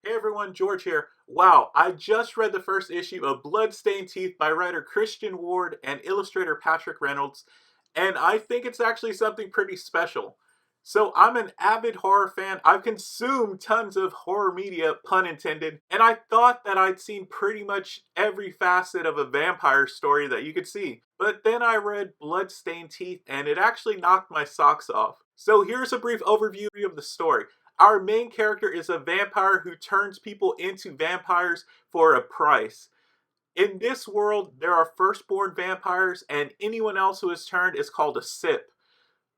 Hey everyone, George here. Wow, I just read the first issue of Bloodstained Teeth by writer Christian Ward and illustrator Patrick Reynolds, and I think it's actually something pretty special. So I'm an avid horror fan. I've consumed tons of horror media, pun intended, and I thought that I'd seen pretty much every facet of a vampire story that you could see. But then I read Bloodstained Teeth and it actually knocked my socks off. So here's a brief overview of the story. Our main character is a vampire who turns people into vampires for a price. In this world, there are firstborn vampires, and anyone else who is turned is called a sip.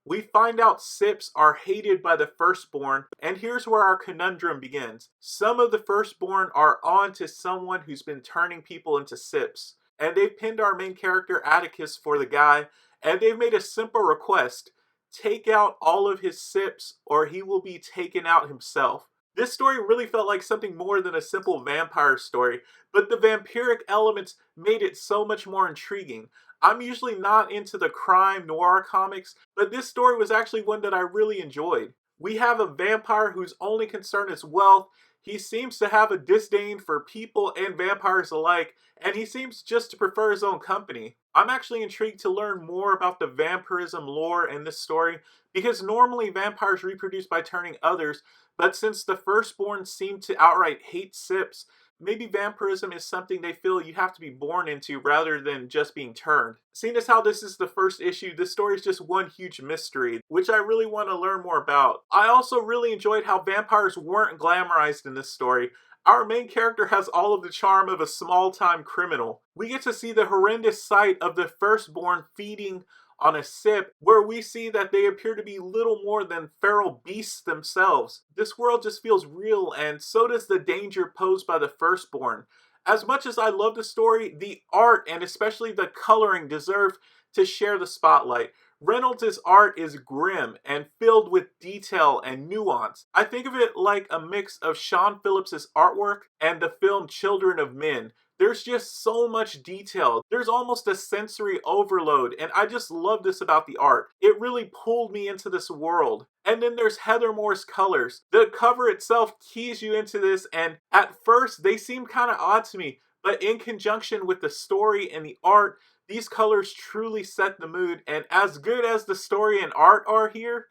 We find out sips are hated by the firstborn, and here's where our conundrum begins. Some of the firstborn are on to someone who's been turning people into sips, and they've pinned our main character Atticus for the guy, and they've made a simple request. Take out all of his sips, or he will be taken out himself. This story really felt like something more than a simple vampire story, but the vampiric elements made it so much more intriguing. I'm usually not into the crime noir comics, but this story was actually one that I really enjoyed. We have a vampire whose only concern is wealth. He seems to have a disdain for people and vampires alike, and he seems just to prefer his own company. I'm actually intrigued to learn more about the vampirism lore in this story, because normally vampires reproduce by turning others, but since the firstborn seem to outright hate sips, maybe vampirism is something they feel you have to be born into rather than just being turned. Seeing as how this is the first issue, this story is just one huge mystery, which I really want to learn more about. I also really enjoyed how vampires weren't glamorized in this story. Our main character has all of the charm of a small-time criminal. We get to see the horrendous sight of the firstborn feeding on a sip, where we see that they appear to be little more than feral beasts themselves. This world just feels real, and so does the danger posed by the firstborn. As much as I love the story, the art and especially the coloring deserve to share the spotlight. Reynolds' art is grim and filled with detail and nuance. I think of it like a mix of Sean Phillips' artwork and the film Children of Men. There's just so much detail. There's almost a sensory overload, and I just love this about the art. It really pulled me into this world. And then there's Heather Moore's colors. The cover itself keys you into this, and at first they seem kind of odd to me, but in conjunction with the story and the art, these colors truly set the mood, and as good as the story and art are here,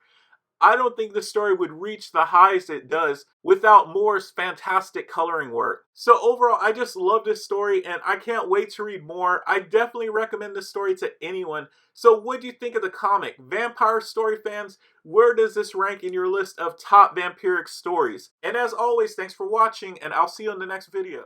I don't think the story would reach the highs it does without Moore's fantastic coloring work. So overall, I just love this story and I can't wait to read more. I definitely recommend this story to anyone. So what do you think of the comic? Vampire story fans, where does this rank in your list of top vampiric stories? And as always, thanks for watching and I'll see you in the next video.